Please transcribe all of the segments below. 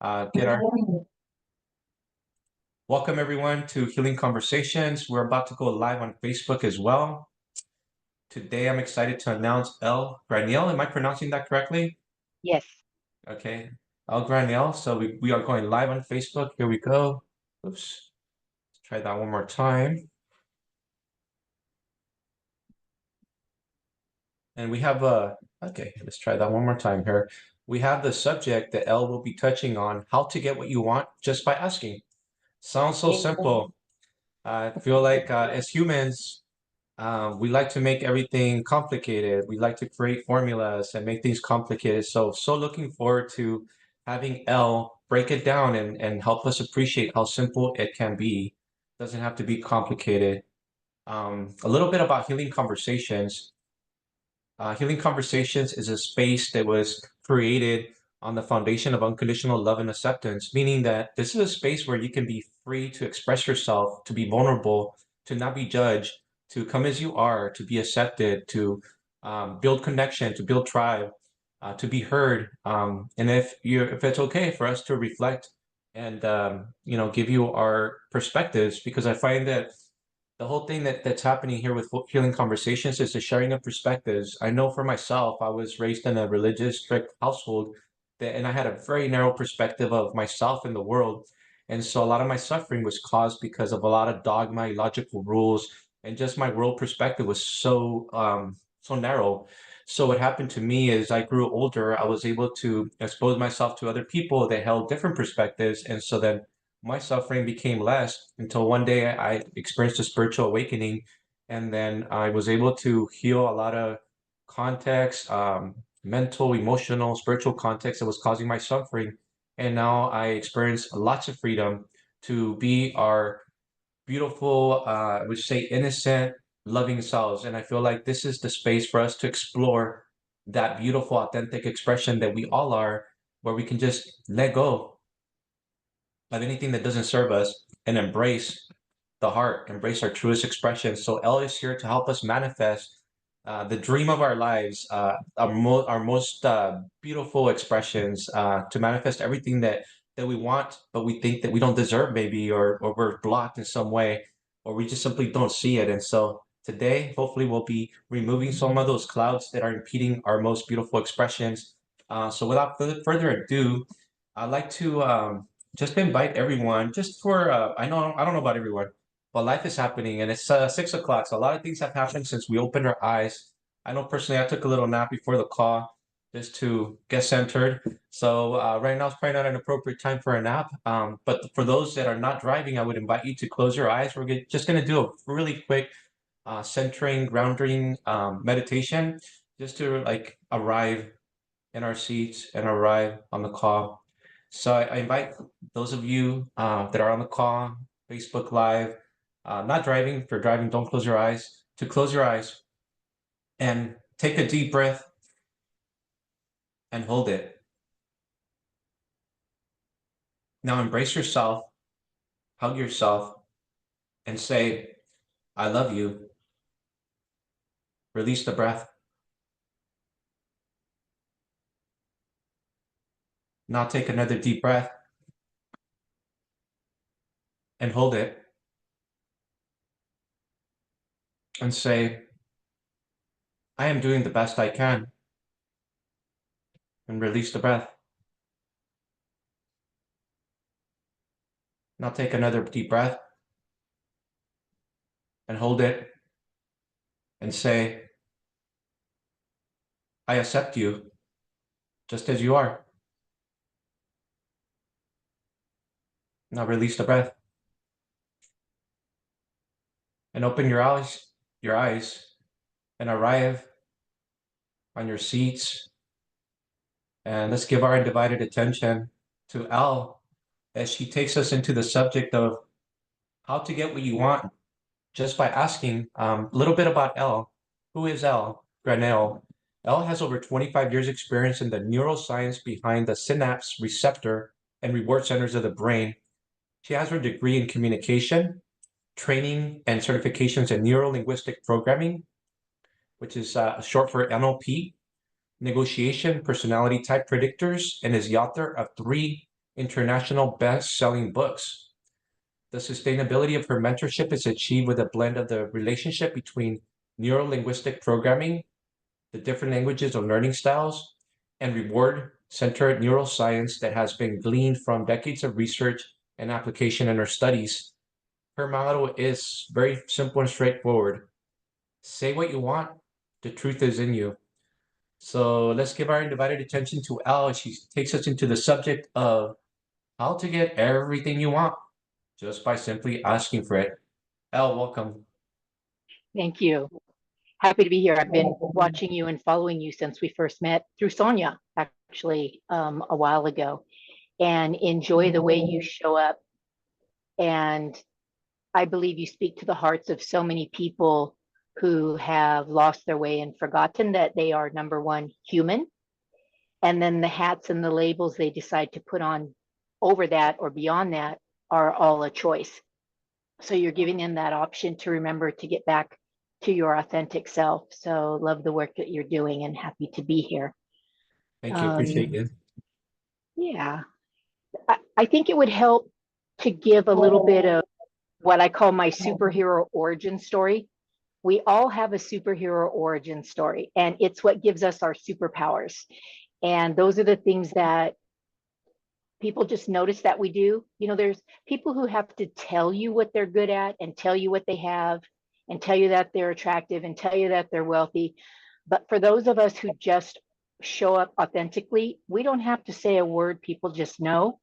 get our welcome everyone to Healing Conversations. We're about to go live on Facebook as well. Today, I'm excited to announce Ell Graniel. Am I pronouncing that correctly? Yes. Okay, Ell Graniel. So we are going live on Facebook. Here we go. Oops. Let's try that one more time. And we have okay, let's try that one more time here. We have the subject that Ell will be touching on, how to get what you want just by asking. Sounds so simple. I feel like as humans, we like to make everything complicated. We like to create formulas and make things complicated. So looking forward to having Ell break it down and help us appreciate how simple it can be. Doesn't have to be complicated. A little bit about Healing Conversations. Healing Conversations is a space that was created on the foundation of unconditional love and acceptance, meaning that this is a space where you can be free to express yourself, to be vulnerable, to not be judged, to come as you are, to be accepted, to build connection, to build tribe, to be heard. And if it's okay for us to reflect and give you our perspectives, because I find that the whole thing that's happening here with Healing Conversations is the sharing of perspectives. I know for myself, I was raised in a religious, strict household, and I had a very narrow perspective of myself and the world. And so a lot of my suffering was caused because of a lot of dogma, illogical rules, and just my world perspective was so narrow. So what happened to me is I grew older, I was able to expose myself to other people that held different perspectives. And so then my suffering became less until one day I experienced a spiritual awakening, and then I was able to heal a lot of context, mental, emotional, spiritual context that was causing my suffering. And now I experience lots of freedom to be our beautiful, I would say innocent, loving selves. And I feel like this is the space for us to explore that beautiful, authentic expression that we all are, where we can just let go of anything that doesn't serve us and embrace the heart, embrace our truest expression. So Ell is here to help us manifest the dream of our lives, our most beautiful expressions, to manifest everything that we want, but we think that we don't deserve maybe, or we're blocked in some way, or we just simply don't see it. And so today, hopefully we'll be removing some of those clouds that are impeding our most beautiful expressions. So without further ado, I'd like to just invite everyone just for I don't know about everyone, but life is happening and it's 6 o'clock, so a lot of things have happened since we opened our eyes. I know personally I took a little nap before the call just to get centered, so right now it's probably not an appropriate time for a nap, but for those that are not driving, I would invite you to close your eyes. Just going to do a really quick centering, grounding meditation just to like arrive in our seats and arrive on the call. So I invite those of you that are on the call, Facebook Live, not driving. If you're driving, don't close your eyes. To close your eyes and take a deep breath and hold it. Now embrace yourself, hug yourself, and say, I love you. Release the breath. Now take another deep breath and hold it and say, I am doing the best I can, and release the breath. Now take another deep breath and hold it and say, I accept you just as you are. Now release the breath and open your eyes and arrive on your seats. And let's give our undivided attention to Ell as she takes us into the subject of how to get what you want just by asking a little bit about Ell. Who is Ell Graniel? Ell has over 25 years experience in the neuroscience behind the synapse receptor and reward centers of the brain. She has her degree in communication, training, and certifications in neuro-linguistic programming, which is short for NLP, negotiation, personality type predictors, and is the author of 3 international best-selling books. The sustainability of her mentorship is achieved with a blend of the relationship between neuro-linguistic programming, the different languages or learning styles, and reward-centered neuroscience that has been gleaned from decades of research and application in her studies. Her motto is very simple and straightforward. Say what you want, the truth is in you. So let's give our undivided attention to Elle. She takes us into the subject of how to get everything you want just by simply asking for it. Elle, welcome. Thank you. Happy to be here. I've been watching you and following you since we first met through Sonia, actually, a while ago, and enjoy the way you show up. And I believe you speak to the hearts of so many people who have lost their way and forgotten that they are, number one, human. And then the hats and the labels they decide to put on over that or beyond that are all a choice. So you're giving them that option to remember to get back to your authentic self. So love the work that you're doing and happy to be here. Thank you. Appreciate it. Yeah, I think it would help to give a little bit of what I call my superhero origin story. We all have a superhero origin story, and it's what gives us our superpowers. And those are the things that people just notice that we do. You know, there's people who have to tell you what they're good at and tell you what they have and tell you that they're attractive and tell you that they're wealthy. But for those of us who just show up authentically, we don't have to say a word. People just know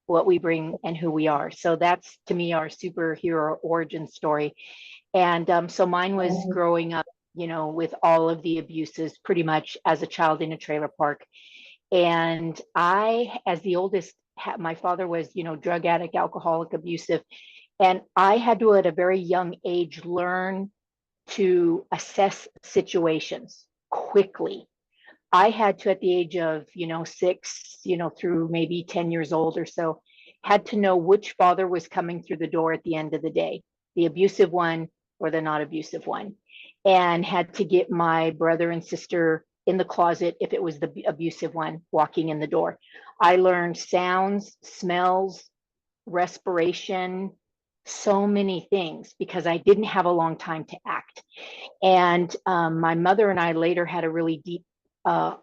what we bring and who we are. So that's to me our superhero origin story. And so mine was growing up, you know, with all of the abuses pretty much as a child in a trailer park. And I, as the oldest, my father was, you know, drug addict, alcoholic, abusive. And I had to, at a very young age, learn to assess situations quickly. I had to, at the age of, you know, 6, you know, through maybe 10 years old or so, had to know which father was coming through the door at the end of the day, the abusive one or the not abusive one, and had to get my brother and sister in the closet if it was the abusive one walking in the door. I learned sounds, smells, respiration, so many things because I didn't have a long time to act. And my mother and I later had a really deep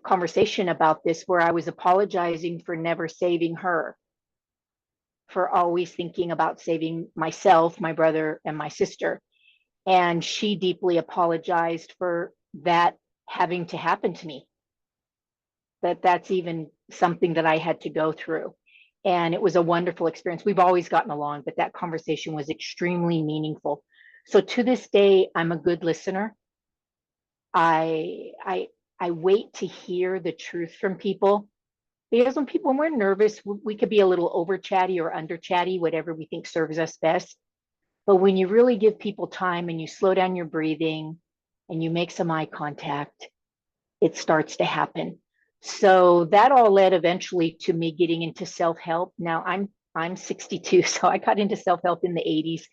conversation about this where I was apologizing for never saving her, for always thinking about saving myself, my brother, and my sister. And she deeply apologized for that having to happen to me, that's even something that I had to go through. And it was a wonderful experience. We've always gotten along, but that conversation was extremely meaningful. So to this day, I'm a good listener. I I I wait to hear the truth from people because when we're nervous, we could be a little over chatty or under chatty, whatever we think serves us best. But when you really give people time and you slow down your breathing and you make some eye contact, it starts to happen. So that all led eventually to me getting into self-help. Now I'm 62, so I got into self-help in the 80s.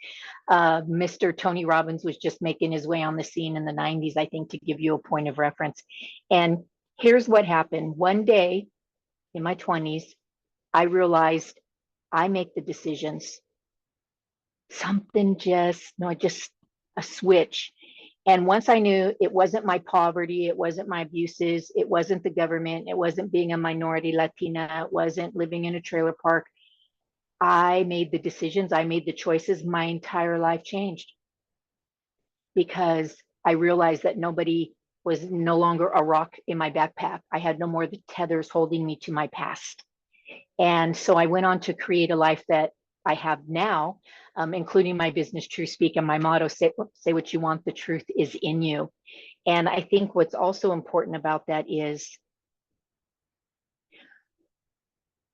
Mr. Tony Robbins was just making his way on the scene in the 90s, I think, to give you a point of reference. And here's what happened. One day in my 20s, I realized I make the decisions. Something just, no, just a switch. And once I knew it wasn't my poverty, it wasn't my abuses, it wasn't the government, it wasn't being a minority Latina, it wasn't living in a trailer park, I made the decisions, I made the choices, my entire life changed because I realized that nobody was no longer a rock in my backpack. I had no more the tethers holding me to my past. And so I went on to create a life that I have now, including my business, True Speak, and my motto, say what you want, the truth is in you. And I think what's also important about that is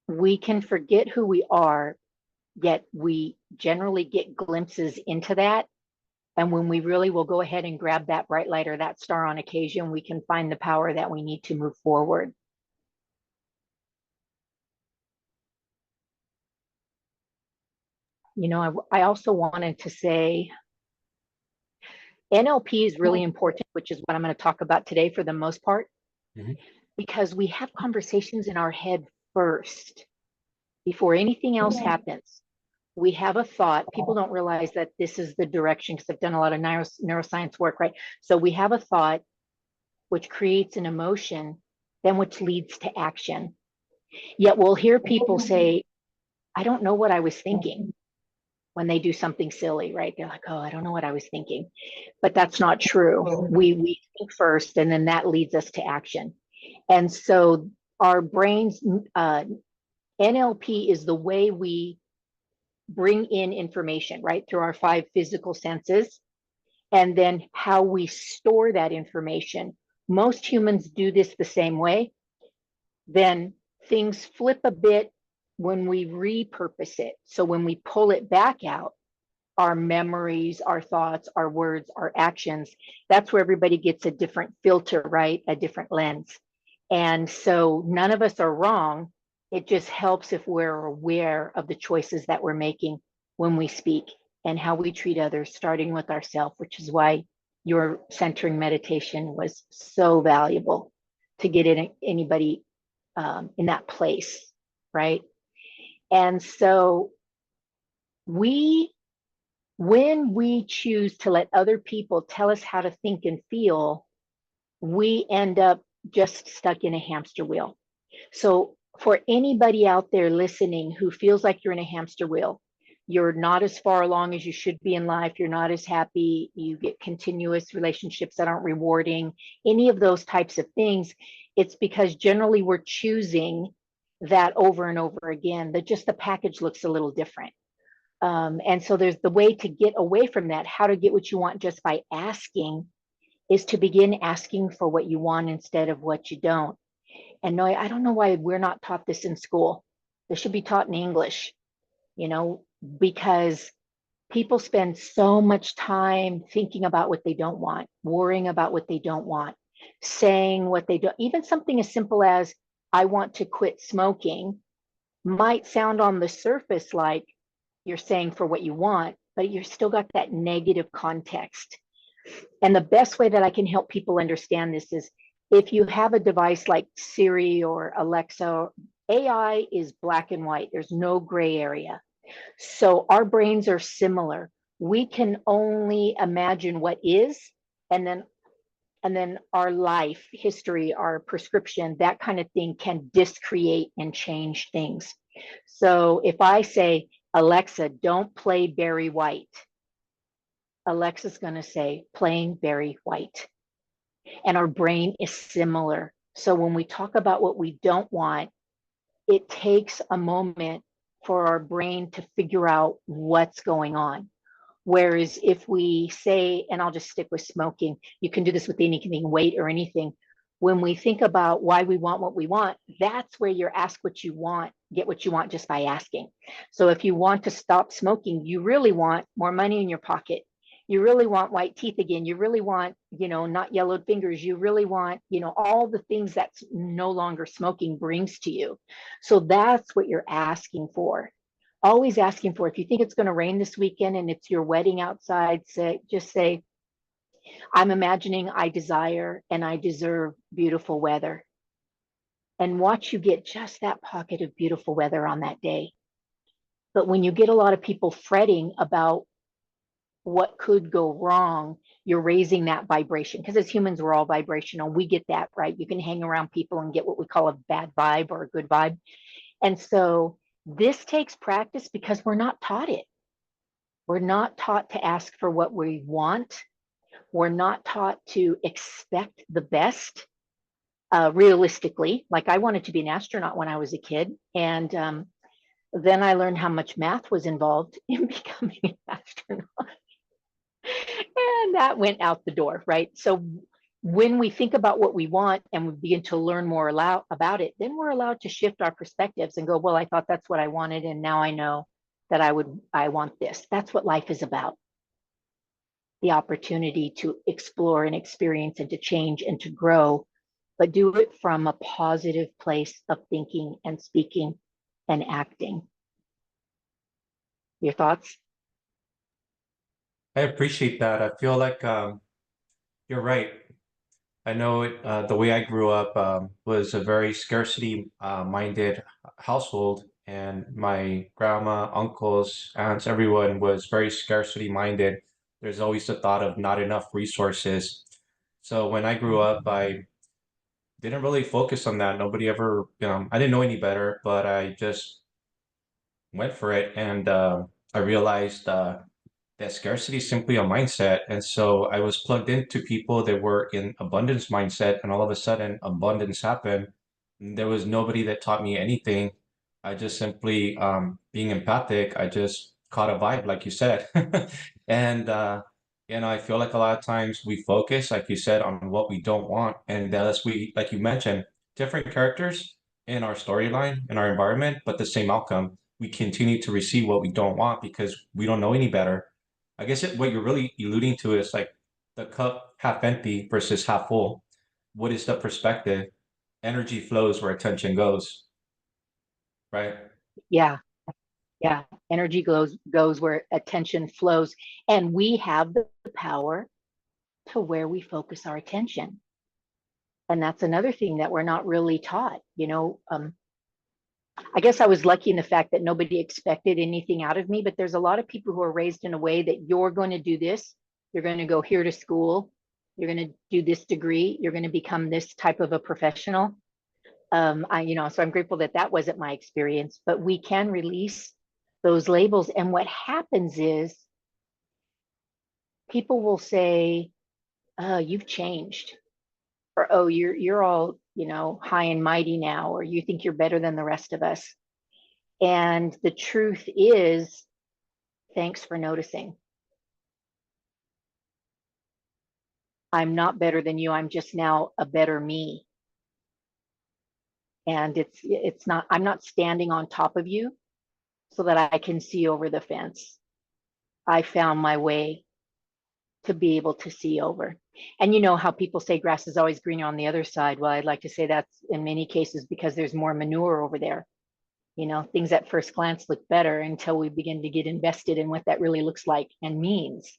we can forget who we are, yet we generally get glimpses into that. And when we really will go ahead and grab that bright light or that star on occasion, we can find the power that we need to move forward. You know, I also wanted to say NLP is really important, which is what I'm going to talk about today for the most part, Mhm. because we have conversations in our head first. before anything else happens. We have a thought. People don't realize that this is the direction because I've done a lot of neuroscience work, right? So we have a thought, which creates an emotion, then which leads to action. Yet we'll hear people say, I don't know what I was thinking when they do something silly, right? They're like, oh, I don't know what I was thinking. But that's not true. We think first, and then that leads us to action. And so our brains, NLP is the way we bring in information, right? Through our five physical senses, and then how we store that information. Most humans do this the same way. Then things flip a bit when we repurpose it. So when we pull it back out, our memories, our thoughts, our words, our actions, that's where everybody gets a different filter, right? A different lens. And so none of us are wrong. It just helps if we're aware of the choices that we're making when we speak and how we treat others, starting with ourselves, which is why your centering meditation was so valuable to get anybody in that place, right? And so we, when we choose to let other people tell us how to think and feel, we end up just stuck in a hamster wheel. So for anybody out there listening who feels like you're in a hamster wheel, you're not as far along as you should be in life, you're not as happy, you get continuous relationships that aren't rewarding, any of those types of things, it's because generally we're choosing that over and over again, that just the package looks a little different. And so there's the way to get away from that, how to get what you want just by asking, is to begin asking for what you want instead of what you don't. And no, I don't know why we're not taught this in school. This should be taught in English, you know, because people spend so much time thinking about what they don't want, worrying about what they don't want, saying what they don't. Even something as simple as, I want to quit smoking, might sound on the surface like you're saying for what you want, but you're still got that negative context. And the best way that I can help people understand this is if you have a device like Siri or Alexa, AI is black and white, there's no gray area. So our brains are similar. We can only imagine what is, and then our life history, our prescription, that kind of thing can discreate and change things. So if I say, Alexa, don't play Barry White, Alexa's going to say, playing Barry White. And our brain is similar. So when we talk about what we don't want, it takes a moment for our brain to figure out what's going on. Whereas if we say, and I'll just stick with smoking, you can do this with anything, weight or anything. When we think about why we want what we want, that's where you're ask what you want, get what you want just by asking. So if you want to stop smoking, you really want more money in your pocket. You really want white teeth again. You really want, not yellowed fingers. You really want, all the things that no longer smoking brings to you. So that's what you're asking for. Always asking for. If you think it's going to rain this weekend and it's your wedding outside, just say, I'm imagining I desire and I deserve beautiful weather. And watch you get just that pocket of beautiful weather on that day. But when you get a lot of people fretting about what could go wrong, you're raising that vibration. Because as humans, we're all vibrational. We get that, right? You can hang around people and get what we call a bad vibe or a good vibe. And so this takes practice because we're not taught it. We're not taught to ask for what we want. We're not taught to expect the best realistically. Like I wanted to be an astronaut when I was a kid. And then I learned how much math was involved in becoming an astronaut. And that went out the door, right? So when we think about what we want and we begin to learn more about it, then we're allowed to shift our perspectives and go, well, I thought that's what I wanted, and now I know that I want this. That's what life is about. The opportunity to explore and experience and to change and to grow, but do it from a positive place of thinking and speaking and acting. Your thoughts? I appreciate that. I feel like you're right. I know the way I grew up was a very scarcity minded household. and my grandma, uncles, aunts, everyone was very scarcity minded. There's always the thought of not enough resources. So when I grew up, I didn't really focus on that. Nobody ever, I didn't know any better, but I just went for it. And I realized that scarcity is simply a mindset. And so I was plugged into people that were in abundance mindset, and all of a sudden abundance happened. There was nobody that taught me anything. I just simply, being empathic, I just caught a vibe, like you said. And, I feel like a lot of times we focus, like you said, on what we don't want. And as we, like you mentioned, different characters in our storyline, in our environment, but the same outcome. We continue to receive what we don't want because we don't know any better. I guess what you're really alluding to is like the cup half empty versus half full. What is the perspective? Energy flows where attention goes, right? Yeah, yeah. Energy goes where attention flows. And we have the power to where we focus our attention. And that's another thing that we're not really taught. I guess I was lucky in the fact that nobody expected anything out of me, but there's a lot of people who are raised in a way that you're going to do this, you're going to go here to school, you're going to do this degree, you're going to become this type of a professional. So I'm grateful that that wasn't my experience, but we can release those labels. And what happens is people will say, "Oh, you've changed," or "Oh, you're all high and mighty now," or "You think you're better than the rest of us." And the truth is, thanks for noticing. I'm not better than you. I'm just now a better me. And it's not, I'm not standing on top of you so that I can see over the fence. I found my way to be able to see over. And you know how people say grass is always greener on the other side. Well, I'd like to say that's in many cases because there's more manure over there. Things at first glance look better until we begin to get invested in what that really looks like and means.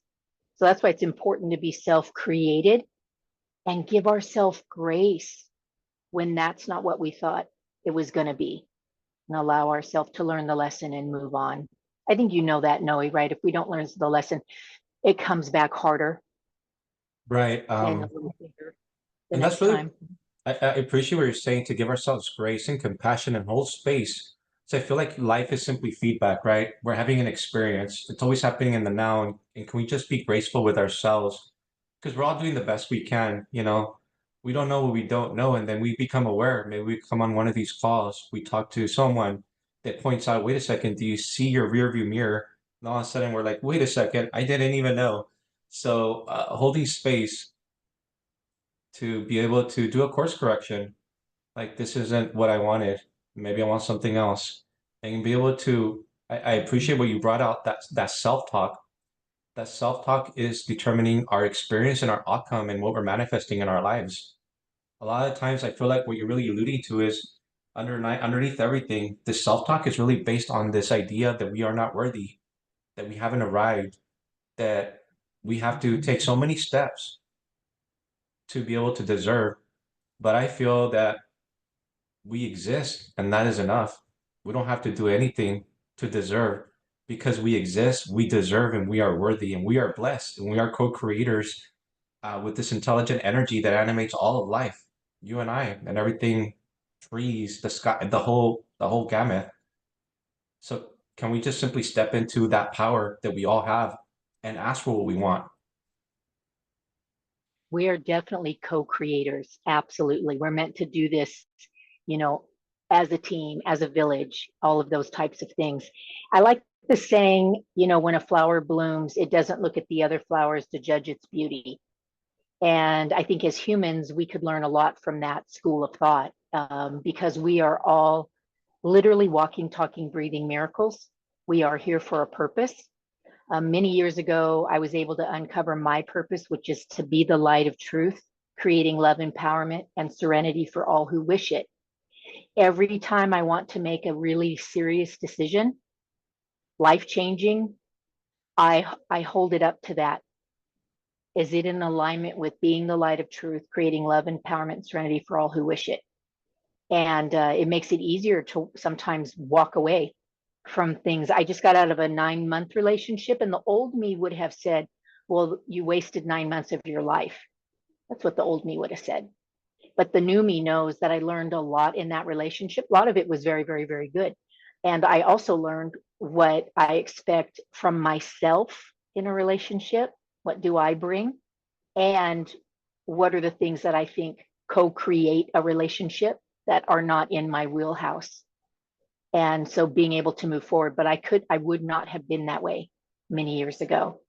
So that's why it's important to be self-created and give ourselves grace when that's not what we thought it was going to be, and allow ourselves to learn the lesson and move on. I think you know that, Noe, right? If we don't learn the lesson, it comes back harder Right. and a little bigger the And next that's really, time. I appreciate what you're saying, to give ourselves grace and compassion and hold space. So I feel like life is simply feedback, right? We're having an experience. It's always happening in the now. And can we just be graceful with ourselves? Because we're all doing the best we can. We don't know what we don't know. And then we become aware. Maybe we come on one of these calls, we talk to someone that points out, wait a second, do you see your rear view mirror? And all of a sudden we're like, wait a second, I didn't even know. So holding space to be able to do a course correction. Like, this isn't what I wanted. Maybe I want something else. And be able to, I appreciate what you brought out, that self-talk. That self-talk is determining our experience and our outcome and what we're manifesting in our lives. A lot of times I feel like what you're really alluding to is underneath everything, this self-talk is really based on this idea that we are not worthy, that we haven't arrived, that we have to take so many steps to be able to deserve. But I feel that we exist and that is enough. We don't have to do anything to deserve. Because we exist, we deserve, and we are worthy, and we are blessed, and we are co-creators with this intelligent energy that animates all of life. You and I, and everything, trees, the sky, the whole gamut. So can we just simply step into that power that we all have and ask for what we want? We are definitely co-creators. Absolutely. We're meant to do this, you know, as a team, as a village, all of those types of things. I like the saying, when a flower blooms, it doesn't look at the other flowers to judge its beauty. And I think as humans, we could learn a lot from that school of thought, because we are all literally walking, talking, breathing miracles. We are here for a purpose. Many years ago, I was able to uncover my purpose, which is to be the light of truth, creating love, empowerment, and serenity for all who wish it. Every time I want to make a really serious decision, life changing, I hold it up to that. Is it in alignment with being the light of truth, creating love, empowerment, and serenity for all who wish it? And it makes it easier to sometimes walk away from things. I just got out of a 9-month relationship, and the old me would have said, well, you wasted 9 months of your life. That's what the old me would have said. But the new me knows that I learned a lot in that relationship. A lot of it was very, very, very good. And I also learned what I expect from myself in a relationship. What do I bring? And what are the things that I think co-create a relationship that are not in my wheelhouse? And so being able to move forward, but I would not have been that way many years ago.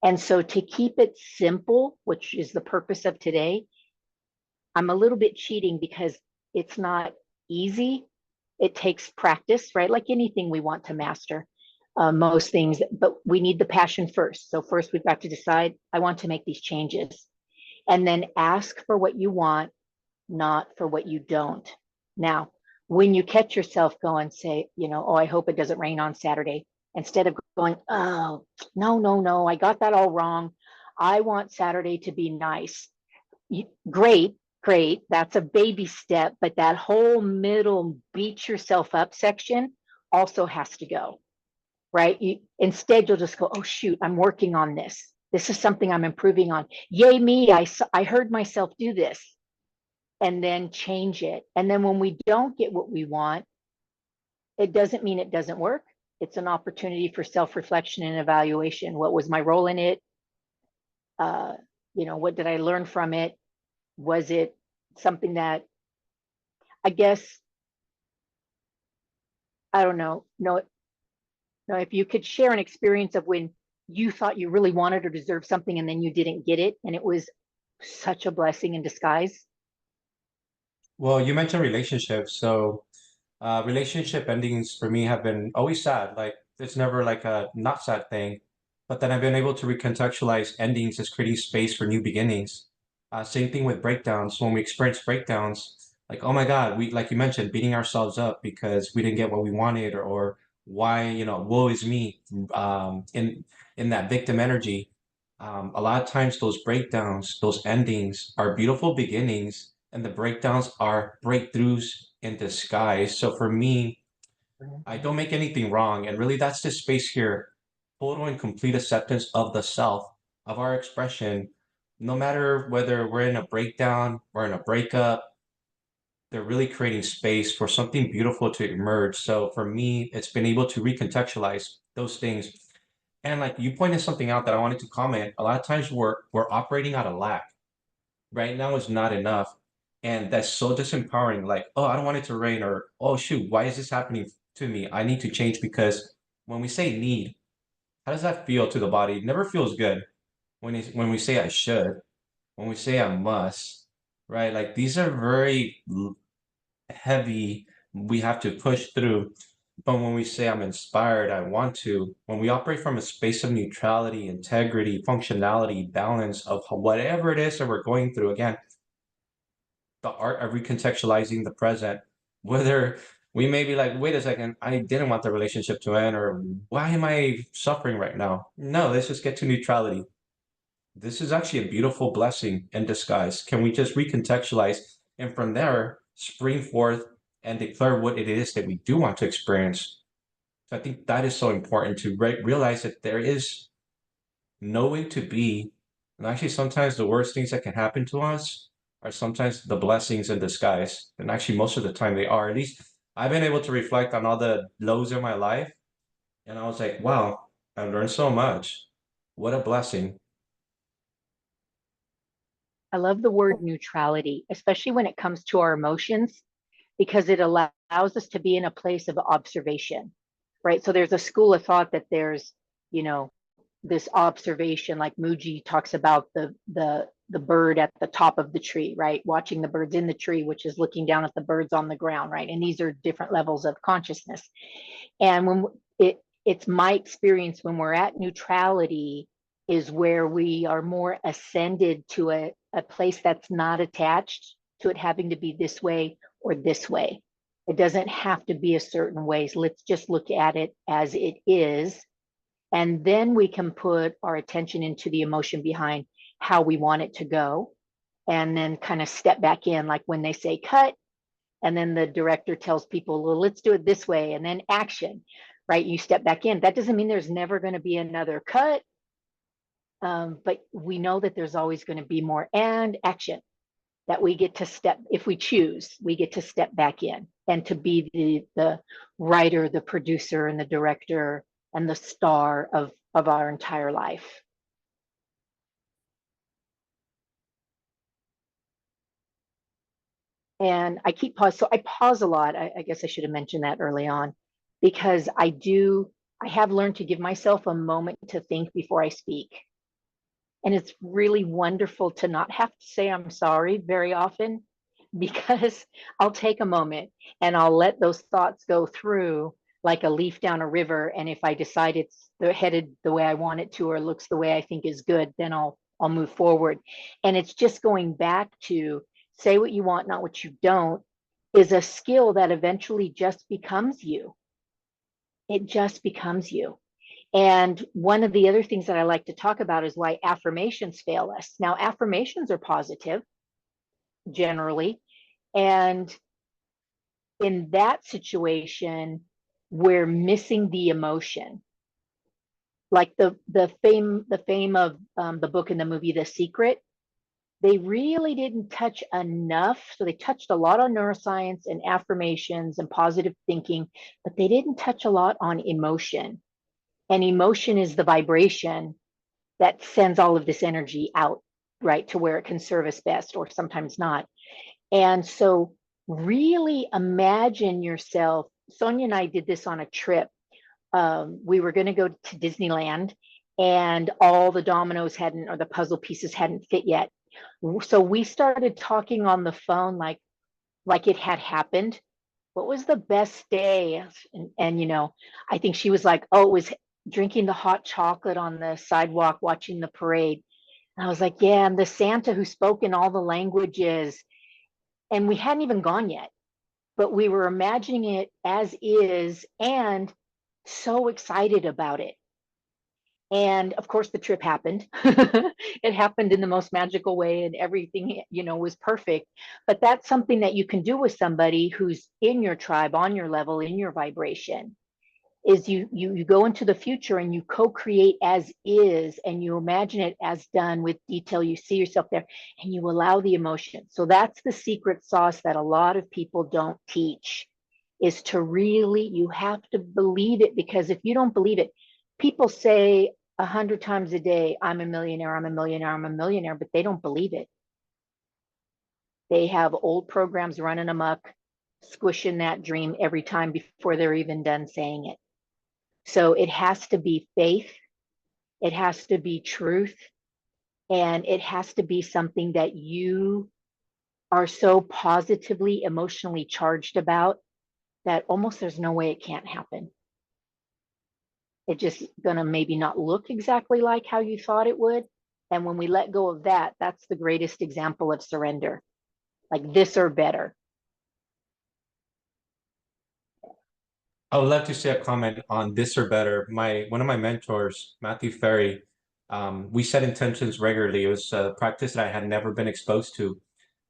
And so to keep it simple, which is the purpose of today, I'm a little bit cheating because it's not easy. It takes practice, right? Like anything we want to master, most things, but we need the passion first. So first we've got to decide, I want to make these changes, and then ask for what you want, not for what you don't. Now, when you catch yourself going, say, oh, I hope it doesn't rain on Saturday, instead of going, oh, no, no, no, I got that all wrong. I want Saturday to be nice. Great, great. That's a baby step, but that whole middle beat yourself up section also has to go, right? Instead, you'll just go, oh, shoot, I'm working on this. This is something I'm improving on. Yay, me, I heard myself do this, and then change it. And then when we don't get what we want, it doesn't mean it doesn't work. It's an opportunity for self-reflection and evaluation. What was my role in it? What did I learn from it? Was it something that, I guess, I don't know, no, if you could share an experience of when you thought you really wanted or deserved something and then you didn't get it, and it was such a blessing in disguise. Well, you mentioned relationships, so relationship endings for me have been always sad. Like it's never like a not sad thing, but then I've been able to recontextualize endings as creating space for new beginnings. Same thing with breakdowns. When we experience breakdowns, like oh my God, we like you mentioned, beating ourselves up because we didn't get what we wanted, or why woe is me. In that victim energy, a lot of times those breakdowns, those endings are beautiful beginnings, and the breakdowns are breakthroughs in disguise. So for me, I don't make anything wrong. And really, that's the space here. Total and complete acceptance of the self, of our expression, no matter whether we're in a breakdown or in a breakup, they're really creating space for something beautiful to emerge. So for me, it's been able to recontextualize those things. And like you pointed something out that I wanted to comment. A lot of times we're operating out of lack. Right now is not enough. And that's so disempowering. Like, oh, I don't want it to rain, or oh shoot, why is this happening to me? I need to change. Because when we say need, how does that feel to the body? It never feels good when we say I should, when we say I must, right? Like these are very heavy, we have to push through. But when we say I'm inspired, I want to, when we operate from a space of neutrality, integrity, functionality, balance of whatever it is that we're going through, again, the art of recontextualizing the present, whether we may be like, wait a second, I didn't want the relationship to end, or why am I suffering right now? No, let's just get to neutrality. This is actually a beautiful blessing in disguise. Can we just recontextualize and from there spring forth and declare what it is that we do want to experience? So I think that is so important to realize that there is no way to be. And actually, sometimes the worst things that can happen to us are sometimes the blessings in disguise. And actually, most of the time they are. At least I've been able to reflect on all the lows in my life. And I was like, wow, I learned so much. What a blessing. I love the word neutrality, especially when it comes to our emotions, because it allows us to be in a place of observation, right? So there's a school of thought that there's, you know, this observation, like Muji talks about the bird at the top of the tree, right? Watching the birds in the tree, which is looking down at the birds on the ground, right? And these are different levels of consciousness. And when it's my experience when we're at neutrality is where we are more ascended to a place that's not attached to it having to be this way or this way. It doesn't have to be a certain way. So let's just look at it as it is. And then we can put our attention into the emotion behind how we want it to go. And then kind of step back in, like when they say cut, And then the director tells people, well, let's do it this way, and then action, right? You step back in. That doesn't mean there's never going to be another cut, but we know that there's always going to be more and action that we get to step, if we choose, we get to step back in and to be the writer, the producer, and the director, and the star of our entire life. And I keep pause. So I pause a lot. I guess I should have mentioned that early on, because I have learned to give myself a moment to think before I speak. And it's really wonderful to not have to say I'm sorry very often, because I'll take a moment and I'll let those thoughts go through like a leaf down a river. And if I decide it's headed the way I want it to, or looks the way I think is good, then I'll move forward. And it's just going back to say what you want, not what you don't, is a skill that eventually just becomes you. It just becomes you. And one of the other things that I like to talk about is why affirmations fail us. Now, affirmations are positive generally. And in that situation, we're missing the emotion. Like the fame of the book and the movie The Secret, they really didn't touch enough. So they touched a lot on neuroscience and affirmations and positive thinking, but they didn't touch a lot on emotion. And emotion is the vibration that sends all of this energy out, right, to where it can serve us best, or sometimes not. And so really imagine yourself. Sonia and I did this on a trip. We were going to go to Disneyland, and all the dominoes hadn't, or the puzzle pieces hadn't fit yet. So we started talking on the phone like it had happened. What was the best day? And I think she was like, oh, it was drinking the hot chocolate on the sidewalk, watching the parade. And I was like, yeah, and the Santa who spoke in all the languages. And we hadn't even gone yet, but we were imagining it as is and so excited about it. And of course, the trip happened. It happened in the most magical way, and everything, was perfect. But that's something that you can do with somebody who's in your tribe, on your level, in your vibration. Is you go into the future and you co-create as is, and you imagine it as done with detail. You see yourself there, and you allow the emotion. So that's the secret sauce that a lot of people don't teach, is to really, you have to believe it. Because if you don't believe it, people say 100 times a day, I'm a millionaire, I'm a millionaire, I'm a millionaire, but they don't believe it. They have old programs running amok, squishing that dream every time before they're even done saying it. So it has to be faith, it has to be truth, and it has to be something that you are so positively, emotionally charged about that almost there's no way it can't happen. It's just gonna maybe not look exactly like how you thought it would. And when we let go of that, that's the greatest example of surrender, like this or better. I would love to say a comment on this or better. One of my mentors, Matthew Ferry, we set intentions regularly. It was a practice that I had never been exposed to.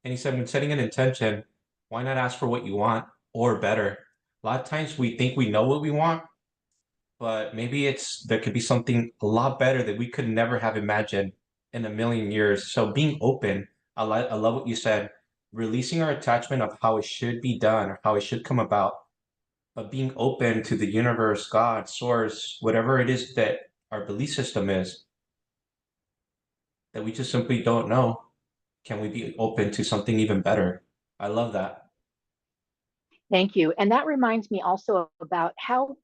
And he said, when setting an intention, why not ask for what you want or better? A lot of times we think we know what we want, but maybe there could be something a lot better that we could never have imagined in a million years. So being open, I love what you said, releasing our attachment of how it should be done or how it should come about, but being open to the universe, God, source, whatever it is that our belief system is, that we just simply don't know. Can we be open to something even better? I love that. Thank you. And that reminds me also about how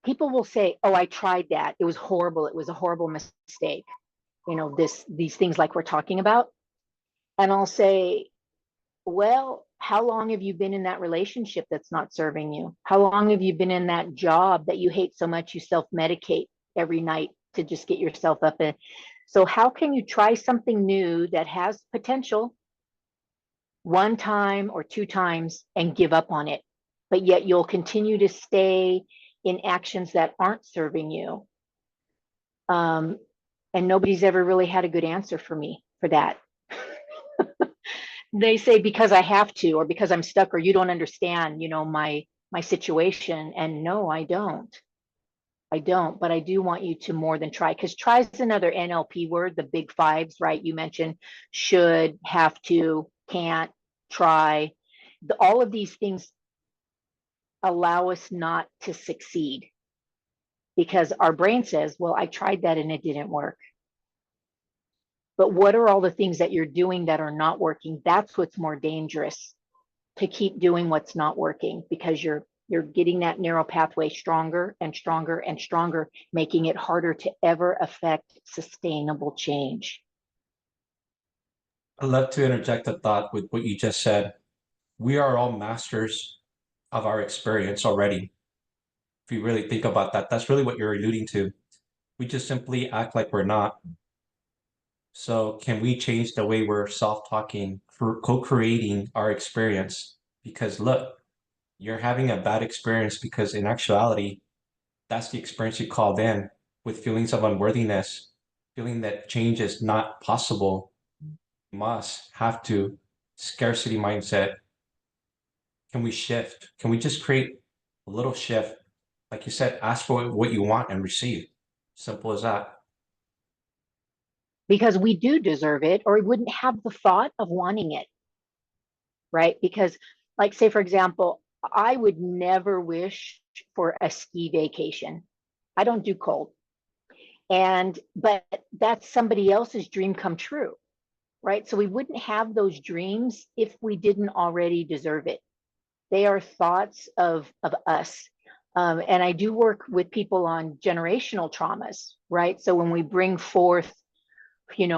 people will say, oh, I tried that, it was horrible, it was a horrible mistake, these things like we're talking about. And I'll say, well, how long have you been in that relationship that's not serving you? How long have you been in that job that you hate so much you self-medicate every night to just get yourself up in? So how can you try something new that has potential one time or two times and give up on it, but yet you'll continue to stay in actions that aren't serving you? And nobody's ever really had a good answer for me for that. they say because I have to, or because I'm stuck, or you don't understand, my situation. And no, I don't. I don't, but I do want you to more than try, because try is another NLP word, the big fives, right? You mentioned should, have to, can't, try. All of these things allow us not to succeed because our brain says, well, I tried that and it didn't work. But what are all the things that you're doing that are not working? That's what's more dangerous, to keep doing what's not working, because you're getting that narrow pathway stronger and stronger and stronger, making it harder to ever affect sustainable change. I'd love to interject a thought with what you just said. We are all masters of our experience already. If you really think about that, that's really what you're alluding to. We just simply act like we're not. So can we change the way we're self-talking, for co-creating our experience? Because look, you're having a bad experience because in actuality, that's the experience you called in with feelings of unworthiness, feeling that change is not possible, must, have to, scarcity mindset. Can we shift? Can we just create a little shift? Like you said, ask for what you want and receive. Simple as that. Because we do deserve it, or we wouldn't have the thought of wanting it, right? Because, like, say, for example, I would never wish for a ski vacation. I don't do cold. But that's somebody else's dream come true, right? So we wouldn't have those dreams if we didn't already deserve it. They are thoughts of us. And I do work with people on generational traumas, right? So when we bring forth,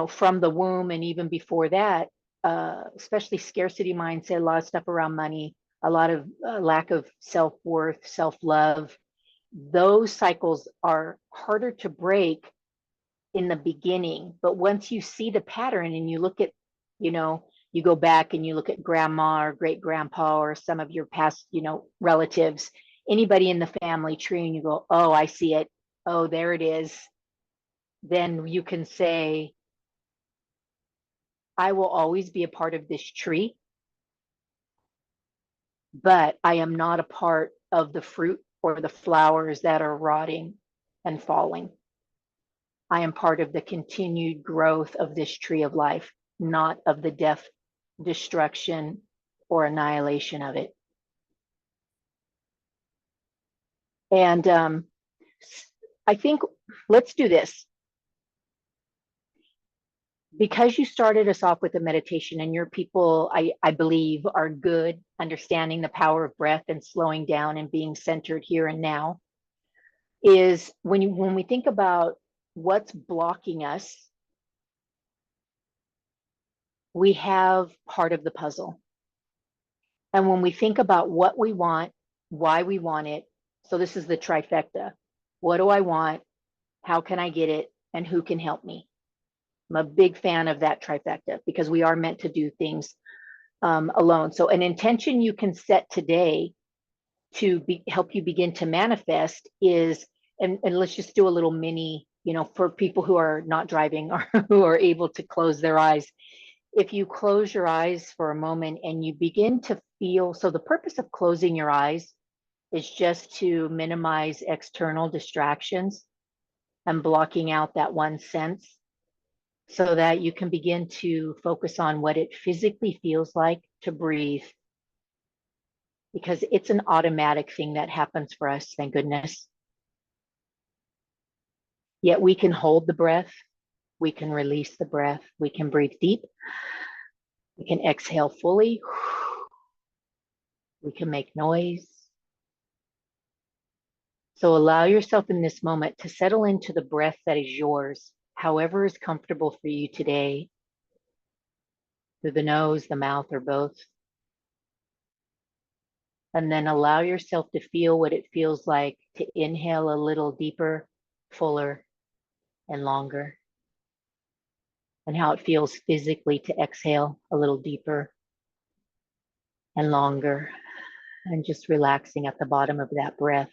from the womb and even before that, especially scarcity mindset, a lot of stuff around money, a lot of lack of self-worth, self-love, those cycles are harder to break in the beginning. But once you see the pattern and you look at, you go back and you look at grandma or great grandpa or some of your past, relatives, anybody in the family tree, and you go, oh, I see it. Oh, there it is. Then you can say, I will always be a part of this tree, but I am not a part of the fruit or the flowers that are rotting and falling. I am part of the continued growth of this tree of life, not of the death, destruction, or annihilation of it. And I think, let's do this. Because you started us off with a meditation, and your people, I believe, are good, understanding the power of breath and slowing down and being centered here and now, is when we think about what's blocking us, we have part of the puzzle. And when we think about what we want, why we want it, so this is the trifecta. What do I want? How can I get it? And who can help me? I'm a big fan of that trifecta, because we are meant to do things alone. So an intention you can set today to help you begin to manifest is, and let's just do a little mini, for people who are not driving or who are able to close their eyes. If you close your eyes for a moment and you begin to feel, so the purpose of closing your eyes is just to minimize external distractions and blocking out that one sense, so that you can begin to focus on what it physically feels like to breathe, because it's an automatic thing that happens for us, thank goodness. Yet we can hold the breath, we can release the breath, we can breathe deep, we can exhale fully, we can make noise. So allow yourself in this moment to settle into the breath that is yours, however is comfortable for you today, through the nose, the mouth, or both. And then allow yourself to feel what it feels like to inhale a little deeper, fuller, and longer, and how it feels physically to exhale a little deeper and longer, and just relaxing at the bottom of that breath.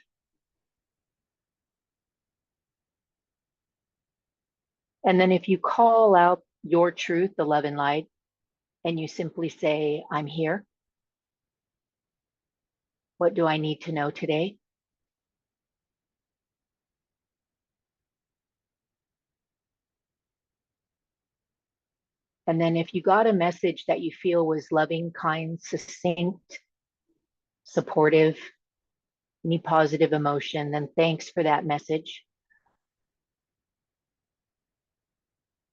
And then if you call out your truth, the love and light, and you simply say, I'm here. What do I need to know today? And then if you got a message that you feel was loving, kind, succinct, supportive, any positive emotion, then thanks for that message.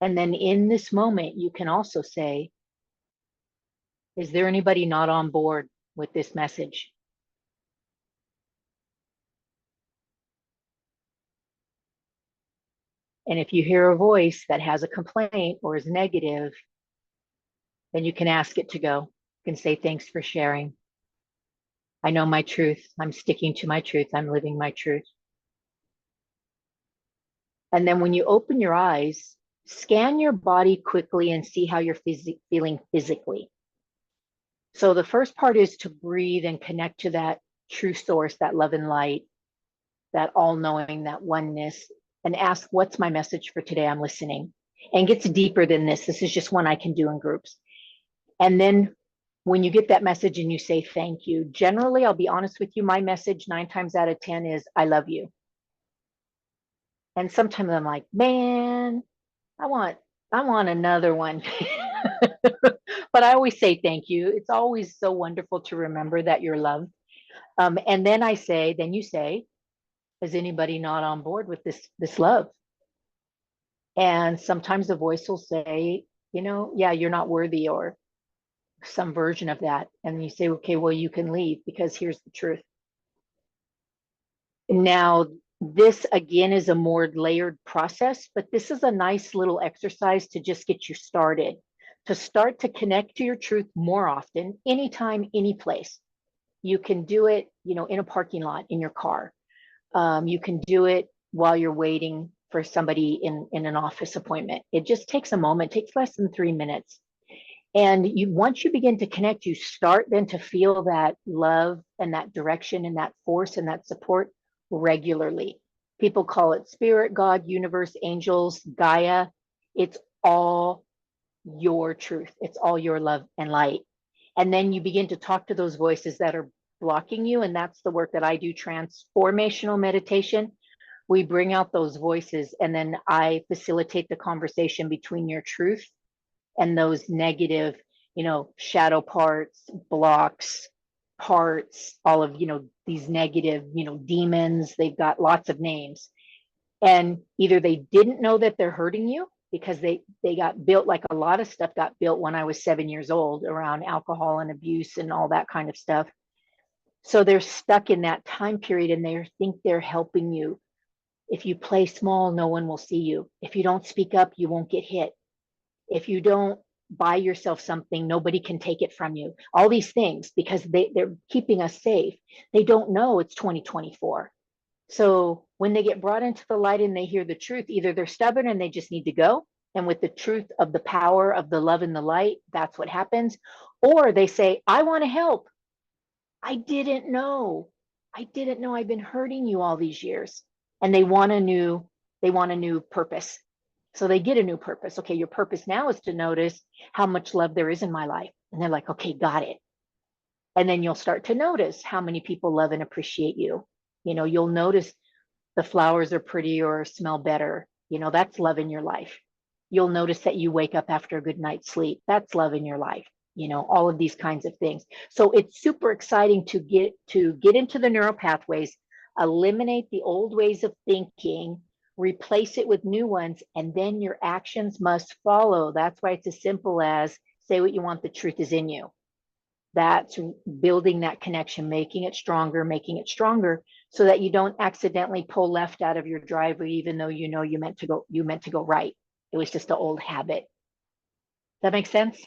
And then in this moment, you can also say, is there anybody not on board with this message? And if you hear a voice that has a complaint or is negative, then you can ask it to go. You can say, thanks for sharing. I know my truth. I'm sticking to my truth. I'm living my truth. And then when you open your eyes, scan your body quickly and see how you're feeling physically. So the first part is to breathe and connect to that true source, that love and light, that all knowing, that oneness, and ask, what's my message for today? I'm listening. And gets deeper than this. This is just one I can do in groups. And then when you get that message and you say thank you, generally, I'll be honest with you, my message 9 times out of 10 is I love you. And sometimes I'm like, man, I want another one. But I always say thank you. It's always so wonderful to remember that you're loved. And then you say, is anybody not on board with this love? And sometimes the voice will say, yeah, you're not worthy, or some version of that. And you say, okay, well, you can leave because here's the truth. Now, this again is a more layered process, but this is a nice little exercise to just get you started, to start to connect to your truth more often, anytime, any place. You can do it, in a parking lot, in your car. You can do it while you're waiting for somebody in an office appointment. It just takes a moment, takes less than 3 minutes. And once you begin to connect, you start then to feel that love and that direction and that force and that support regularly. People call it spirit, God, universe, angels, Gaia. It's all your truth. It's all your love and light. And then you begin to talk to those voices that are blocking you. And that's the work that I do, transformational meditation. We bring out those voices, and then I facilitate the conversation between your truth and those negative, shadow parts, blocks, parts, all of, these negative, demons. They've got lots of names. And either they didn't know that they're hurting you because they got built, like a lot of stuff got built when I was 7 years old around alcohol and abuse and all that kind of stuff. So they're stuck in that time period and they think they're helping you. If you play small, no one will see you. If you don't speak up, you won't get hit. If you don't buy yourself something, nobody can take it from you. All these things, because they're keeping us safe. They don't know it's 2024. So when they get brought into the light and they hear the truth, either they're stubborn and they just need to go. And with the truth of the power of the love and the light, that's what happens. Or they say, I want to help. I didn't know. I've been hurting you all these years. And they want a new purpose. So they get a new purpose. Okay, your purpose now is to notice how much love there is in my life. And they're like, okay, got it. And then you'll start to notice how many people love and appreciate you. You'll notice the flowers are pretty or smell better. That's love in your life. You'll notice that you wake up after a good night's sleep. That's love in your life. All of these kinds of things. So it's super exciting to get into the neural pathways, eliminate the old ways of thinking, replace it with new ones, and then your actions must follow. That's why it's as simple as say what you want, the truth is in you. That's building that connection, making it stronger, so that you don't accidentally pull left out of your driveway, even though you meant to go right. It was just an old habit. Does that make sense?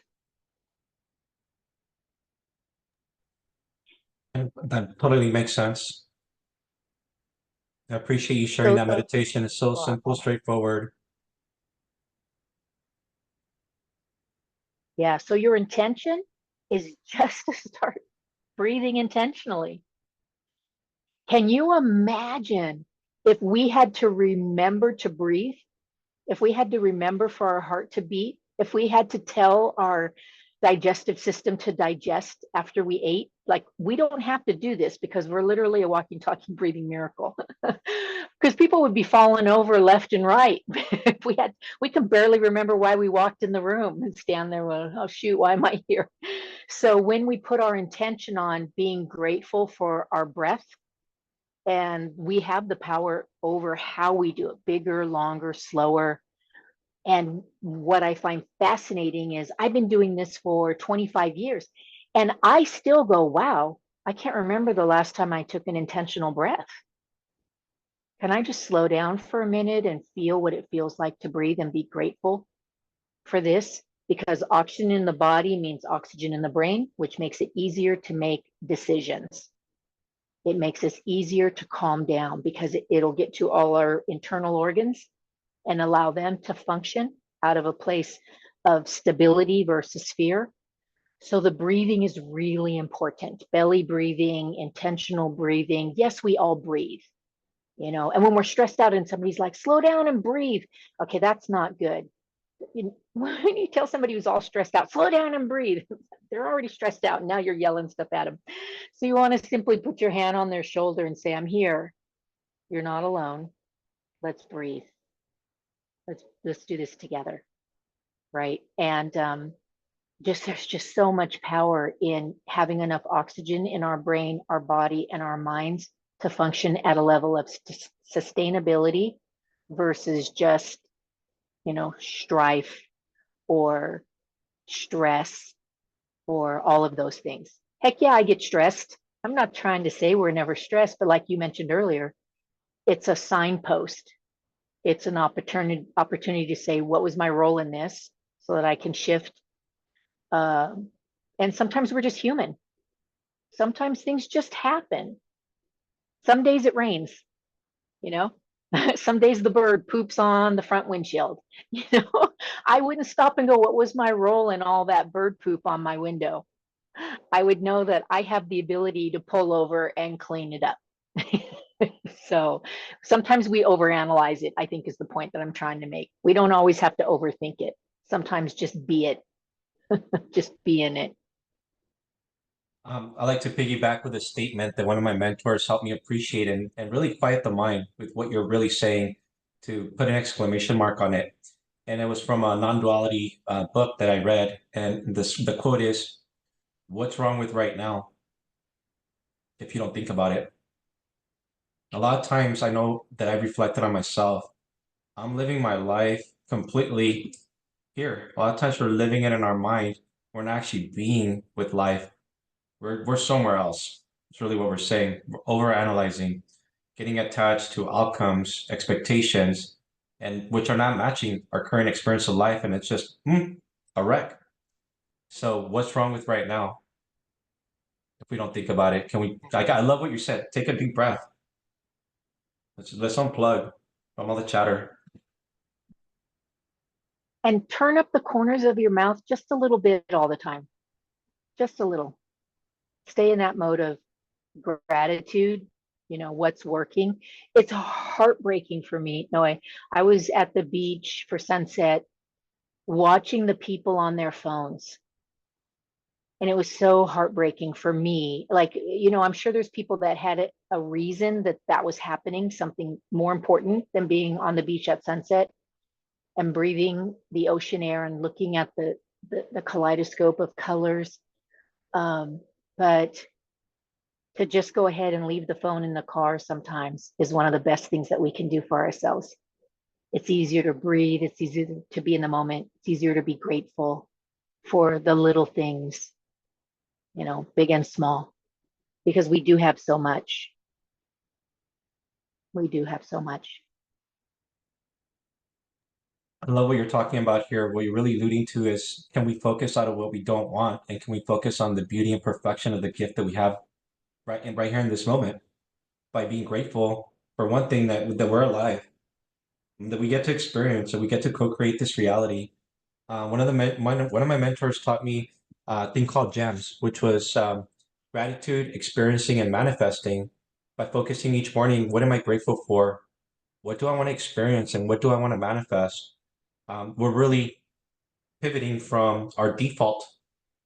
That totally makes sense. I appreciate you sharing that meditation. It's so simple, straightforward. Yeah. So your intention is just to start breathing intentionally. Can you imagine if we had to remember to breathe? If we had to remember for our heart to beat? If we had to tell digestive system to digest after we ate. Like, we don't have to do this because we're literally a walking, talking, breathing miracle. Because people would be falling over left and right if we can barely remember why we walked in the room and stand there, well, oh shoot, why am I here? So when we put our intention on being grateful for our breath, and we have the power over how we do it, bigger, longer, slower. And what I find fascinating is I've been doing this for 25 years and I still go, wow, I can't remember the last time I took an intentional breath. Can I just slow down for a minute and feel what it feels like to breathe and be grateful for this? Because oxygen in the body means oxygen in the brain, which makes it easier to make decisions. It makes us easier to calm down because it'll get to all our internal organs and allow them to function out of a place of stability versus fear. So the breathing is really important. Belly breathing, intentional breathing. Yes, we all breathe, and when we're stressed out and somebody's like, slow down and breathe. Okay, that's not good. When you tell somebody who's all stressed out, slow down and breathe, they're already stressed out. And now you're yelling stuff at them. So you want to simply put your hand on their shoulder and say, I'm here. You're not alone. Let's breathe. Let's do this together. Right. And there's just so much power in having enough oxygen in our brain, our body, and our minds to function at a level of sustainability versus just, strife or stress or all of those things. Heck yeah, I get stressed. I'm not trying to say we're never stressed, but like you mentioned earlier, it's a signpost. It's an opportunity to say, what was my role in this so that I can shift. And sometimes we're just human. Sometimes things just happen. Some days it rains, you know, some days the bird poops on the front windshield. I wouldn't stop and go, what was my role in all that bird poop on my window? I would know that I have the ability to pull over and clean it up. So sometimes we overanalyze it, I think is the point that I'm trying to make. We don't always have to overthink it. Sometimes just be it, just be in it. I like to piggyback with a statement that one of my mentors helped me appreciate and really quiet the mind with what you're really saying to put an exclamation mark on it. And it was from a non-duality book that I read. And the quote is, what's wrong with right now if you don't think about it? A lot of times I know that I've reflected on myself. I'm living my life completely here. A lot of times we're living it in our mind. We're not actually being with life. We're somewhere else. It's really what we're saying. We're overanalyzing, getting attached to outcomes, expectations, and which are not matching our current experience of life, and it's just a wreck. So what's wrong with right now if we don't think about it? Can we? I love what you said. Take a deep breath. Let's unplug from all the chatter. And turn up the corners of your mouth just a little bit all the time, just a little. Stay in that mode of gratitude, what's working. It's heartbreaking for me. No, I was at the beach for sunset watching the people on their phones. And it was so heartbreaking for me. Like, I'm sure there's people that had a reason that was happening, something more important than being on the beach at sunset and breathing the ocean air and looking at the kaleidoscope of colors. But to just go ahead and leave the phone in the car sometimes is one of the best things that we can do for ourselves. It's easier to breathe. It's easier to be in the moment. It's easier to be grateful for the little things, big and small, because we do have so much. We do have so much. I love what you're talking about here. What you're really alluding to is, can we focus out of what we don't want, and can we focus on the beauty and perfection of the gift that we have right here in this moment by being grateful for one thing that we're alive, that we get to experience, and we get to co-create this reality. One of my mentors taught me a thing called GEMS, which was gratitude, experiencing, and manifesting. By focusing each morning, what am I grateful for? What do I want to experience, and what do I want to manifest? We're really pivoting from our default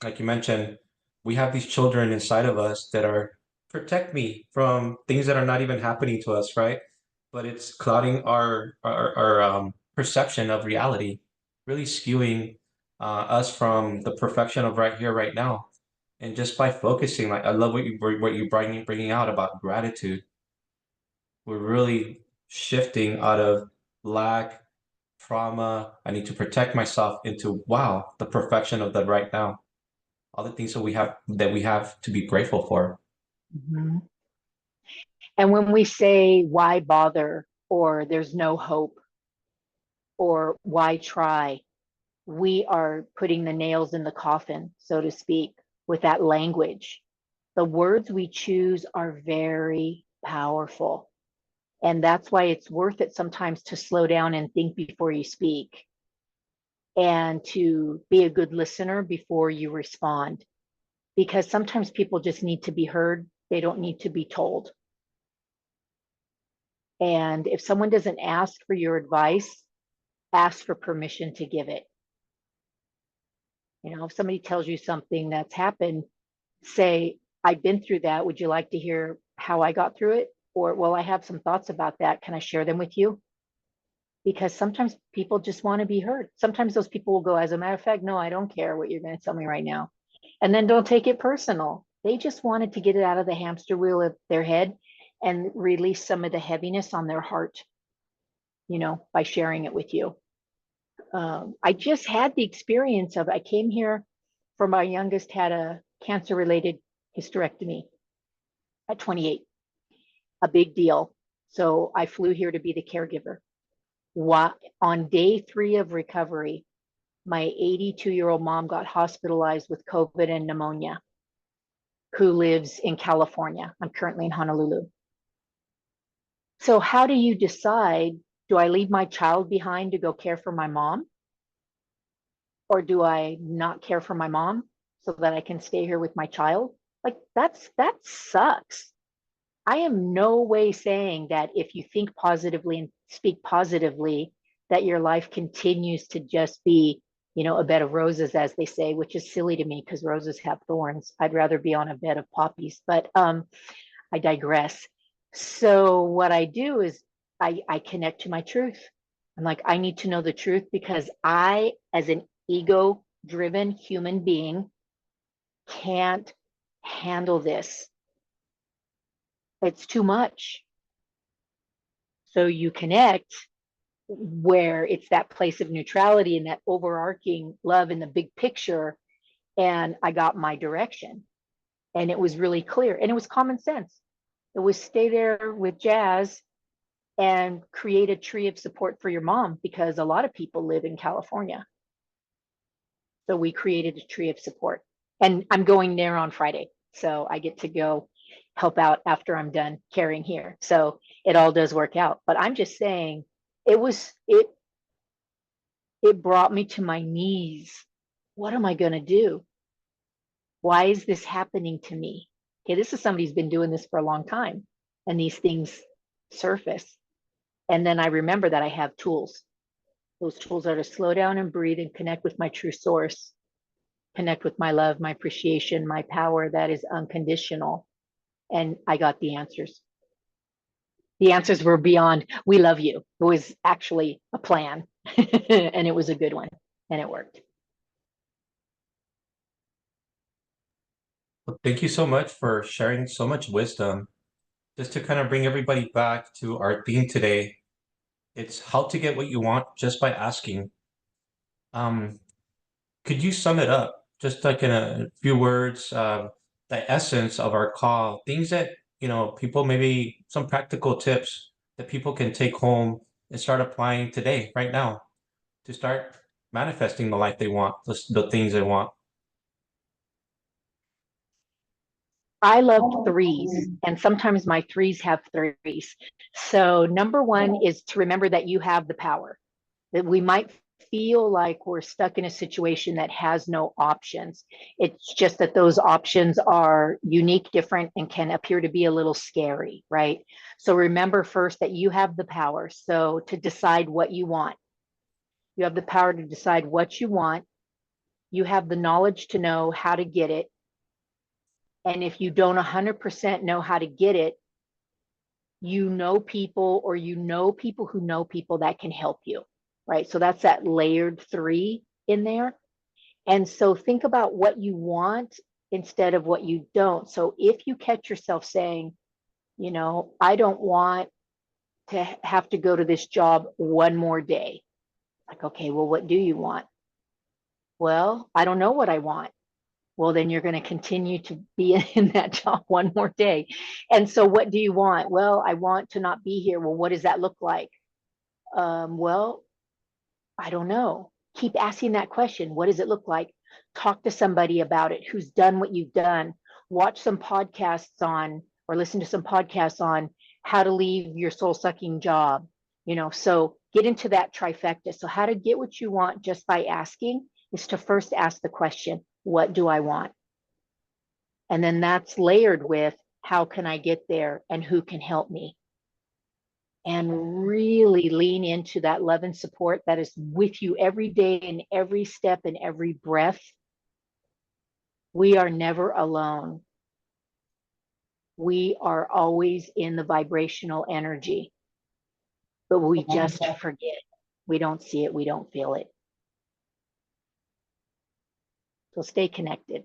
Like you mentioned, we have these children inside of us that are protect me from things that are not even happening to us, right? But it's clouding our perception of reality, really skewing us from the perfection of right here, right now. And just by focusing, like I love what you bringing out about gratitude. We're really shifting out of lack, trauma, I need to protect myself into wow, the perfection of the right now. All the things that we have to be grateful for. Mhm. And when we say, why bother, or there's no hope, or why try, we are putting the nails in the coffin, so to speak, with that language. The words we choose are very powerful. And that's why it's worth it sometimes to slow down and think before you speak, and to be a good listener before you respond. Because sometimes people just need to be heard, they don't need to be told. And if someone doesn't ask for your advice, ask for permission to give it. You know, if somebody tells you something that's happened, say, I've been through that. Would you like to hear how I got through it? Or, well, I have some thoughts about that. Can I share them with you? Because sometimes people just want to be heard. Sometimes those people will go, as a matter of fact, no, I don't care what you're going to tell me right now. And then don't take it personal. They just wanted to get it out of the hamster wheel of their head and release some of the heaviness on their heart, by sharing it with you. I just had the experience of, I came here for my youngest had a cancer related hysterectomy at 28, a big deal. So I flew here to be the caregiver. On day 3 of recovery, my 82-year-old mom got hospitalized with COVID and pneumonia, who lives in California. I'm currently in Honolulu. So, how do you decide? Do I leave my child behind to go care for my mom? Or do I not care for my mom so that I can stay here with my child? Like, that sucks. I am no way saying that if you think positively and speak positively, that your life continues to just be, a bed of roses, as they say, which is silly to me because roses have thorns. I'd rather be on a bed of poppies, but I digress. So what I do is I connect to my truth. I'm like, I need to know the truth because I, as an ego driven human being, can't handle this. It's too much. So you connect where it's that place of neutrality and that overarching love in the big picture. And I got my direction. And it was really clear. And it was common sense. It was stay there with Jazz and create a tree of support for your mom because a lot of people live in California. So we created a tree of support. And I'm going there on Friday. So I get to go help out after I'm done caring here. So it all does work out. But I'm just saying it brought me to my knees. What am I going to do? Why is this happening to me? Okay, this is somebody who's been doing this for a long time and these things surface. And then I remember that I have tools. Those tools are to slow down and breathe and connect with my true source, connect with my love, my appreciation, my power that is unconditional. And I got the answers. The answers were beyond, we love you. It was actually a plan, and it was a good one, and it worked. Well, thank you so much for sharing so much wisdom. Just to kind of bring everybody back to our theme today, it's how to get what you want just by asking. Um, could you sum it up just like in a few words, the essence of our call, things that, people maybe some practical tips that people can take home and start applying today, right now, to start manifesting the life they want, the things they want. I love threes, and sometimes my threes have threes. So, number one is to remember that you have the power, that we might feel like we're stuck in a situation that has no options. It's just that those options are unique, different, and can appear to be a little scary, right? So, remember first that you have the power. So, to decide what you want, you have the power to decide what you want. You have the knowledge to know how to get it. And if you don't 100% know how to get it, you know people, or you know people who know people that can help you, right? So that's that layered 3 in there. And so think about what you want instead of what you don't. So if you catch yourself saying, I don't want to have to go to this job one more day. Like, okay, well, what do you want? Well, I don't know what I want. Well, then you're going to continue to be in that job one more day. And so what do you want? Well, I want to not be here. Well, what does that look like? Well, I don't know. Keep asking that question. What does it look like? Talk to somebody about it who's done what you've done. Watch some podcasts on, or listen to some podcasts on how to leave your soul sucking job. So get into that trifecta. So, how to get what you want just by asking is to first ask the question, what do I want? And then that's layered with, how can I get there and who can help me? And really lean into that love and support that is with you every day, in every step, and every breath. We are never alone. We are always in the vibrational energy, but we just forget. We don't see it. We don't feel it. So stay connected.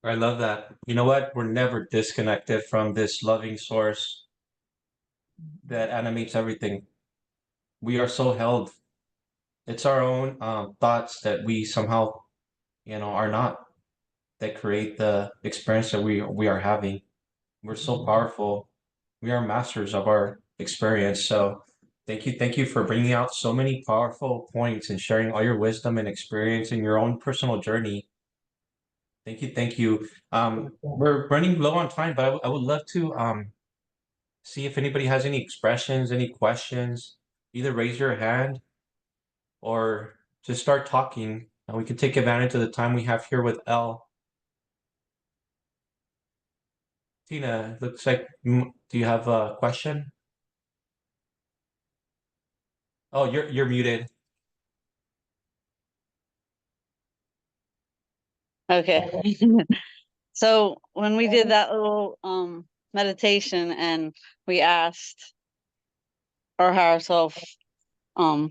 I love that. You know what? We're never disconnected from this loving source that animates everything. We are so held. It's our own thoughts that we somehow, are not, that create the experience that we are having. We're so powerful. We are masters of our experience. So thank you for bringing out so many powerful points and sharing all your wisdom and experience in your own personal journey. Thank you. We're running low on time, but I would love to see if anybody has any expressions, any questions. Either raise your hand or just start talking, and we can take advantage of the time we have here with Elle. Tina, looks like, do you have a question? Oh, you're muted. Okay. So when we did that little meditation and we asked our higher self, my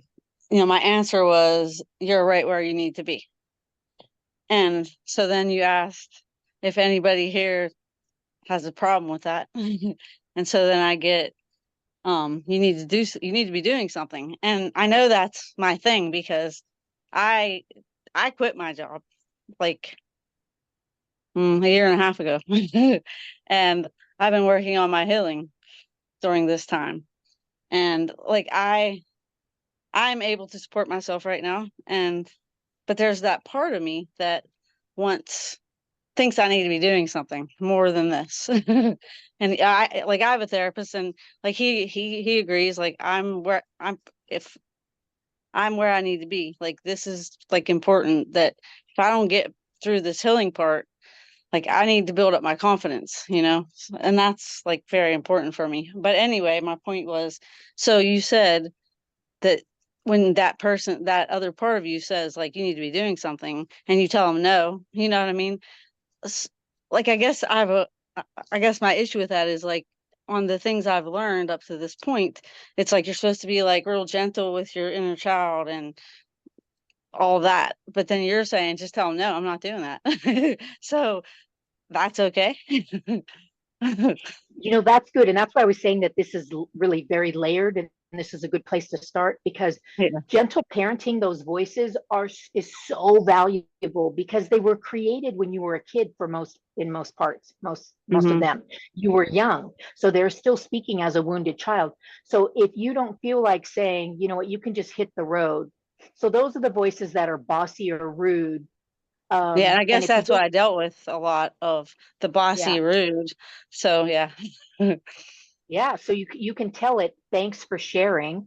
answer was, you're right where you need to be. And so then you asked if anybody here has a problem with that. And so then I get, you need to be doing something. And I know that's my thing, because I quit my job like a year and a half ago. And I've been working on my healing during this time. And like I'm able to support myself right now. But there's that part of me that thinks I need to be doing something more than this. And I have a therapist, and like he agrees, like if I'm where I need to be, like this is like important, that if I don't get through this healing part, like I need to build up my confidence, and that's like very important for me. But anyway, my point was, so you said that when that other part of you says like you need to be doing something, and you tell them no, you know what I mean? Like I guess my issue with that is like, on the things I've learned up to this point, it's like you're supposed to be like real gentle with your inner child and all that. But then you're saying just tell them no, I'm not doing that. So that's okay. That's good. And that's why I was saying that this is really very layered, and this is a good place to start, because Yeah. gentle parenting, those voices is so valuable, because they were created when you were a kid, in most parts, most of them. You were young. So they're still speaking as a wounded child. So if you don't feel like saying, you know what, you can just hit the road. So those are the voices that are bossy or rude. Yeah, and I And guess if you that's what don't, I dealt with a lot of, the yeah. bossy rude. So yeah. Yeah, so you can tell it, thanks for sharing.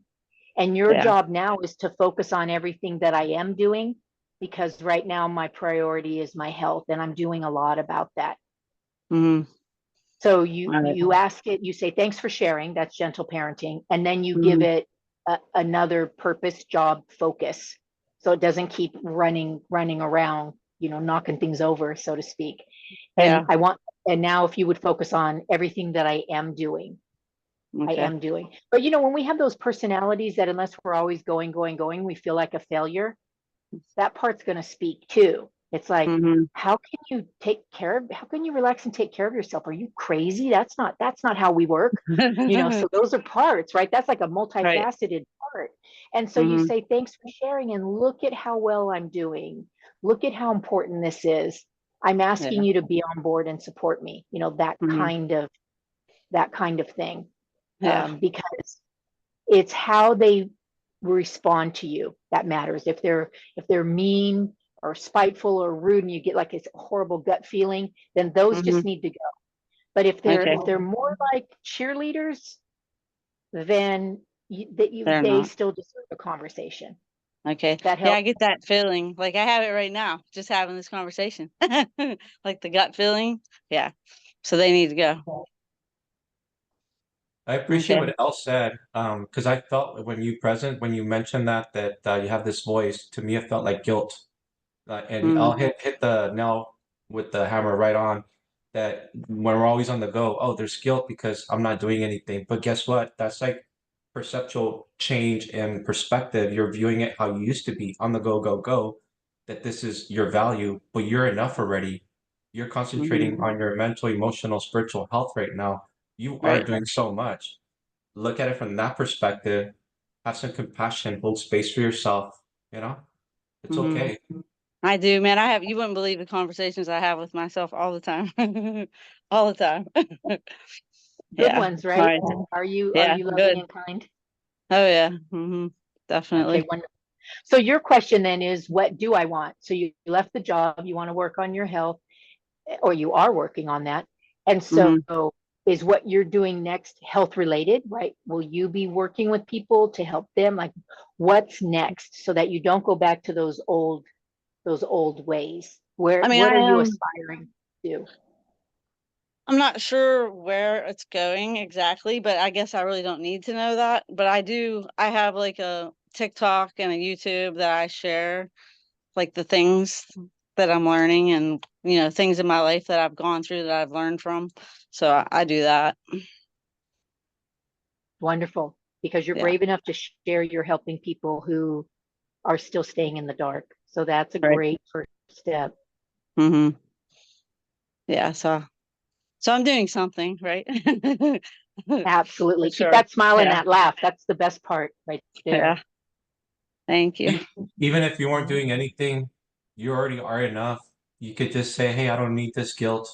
And your Yeah. job now is to focus on everything that I am doing, because right now my priority is my health, and I'm doing a lot about that. Mm-hmm. So All right. you ask it, you say thanks for sharing, that's gentle parenting, and then you give Mm-hmm. it another purpose, job, focus, so it doesn't keep running around knocking things over, so to speak. Yeah. And now if you would focus on everything that I am doing, Okay. But when we have those personalities that unless we're always going, going, going, we feel like a failure, that part's going to speak too. It's like, Mm-hmm. how can you relax and take care of yourself? Are you crazy? That's not how we work. So those are parts, right? That's like a Right. multifaceted part. And so you Mm-hmm. say, thanks for sharing, and look at how well I'm doing. Look at how important this is. I'm Yeah. asking you to be on board and support me, Mm-hmm. that kind of thing. Yeah. Because it's how they respond to you that matters. If they're mean or spiteful or rude, and you get like this horrible gut feeling, then those Mm-hmm. just need to go. But if they're Okay. if they're more like cheerleaders, then They're they not. still deserve a conversation. Okay. That Yeah, I helps. get that feeling. Like I have it right now, just having this conversation. Like the gut feeling. Yeah. So they need to go. I appreciate Okay. what Elle said, because I felt when you mentioned that you have this voice, to me it felt like guilt. And Mm-hmm. I'll hit the nail with the hammer right on that when we're always on the go, oh, there's guilt because I'm not doing anything. But guess what? That's like perceptual change in perspective. You're viewing it how you used to be on the go, go, go, that this is your value, but you're enough already. You're Mm-hmm. concentrating on your mental, emotional, spiritual health right now. You are Right. doing so much. Look at it from that perspective. Have some compassion, hold space for yourself, you know? It's Mm-hmm. okay. I do, man. You wouldn't believe the conversations I have with myself all the time. All the time. Good Yeah. ones, All right? right. Are you Yeah. loving Good. and kind? Oh yeah. Mm-hmm. Okay, Definitely. wonderful. So your question then is, what do I want? So you left the job, you want to work on your health, or you are working on that. And so Mm-hmm. is what you're doing next health related, right? Will you be working with people to help them? Like, what's next so that you don't go back to those old ways? I mean, What are you aspiring to? I'm not sure where it's going exactly, but I guess I really don't need to know that. But I have like a TikTok and a YouTube that I share like the things that I'm learning and, things in my life that I've gone through that I've learned from. So I do that. Wonderful, because you're Yeah. brave enough to share you're helping people who are still staying in the dark. So that's a Right. great first step. Mm-hmm. Yeah. So I'm doing something, right? For Absolutely. Keep sure. that smile and Yeah. that laugh. That's the best part right there. Yeah. Thank you. E- Even if you weren't doing anything, you already are enough. You could just say, hey, I don't need this guilt.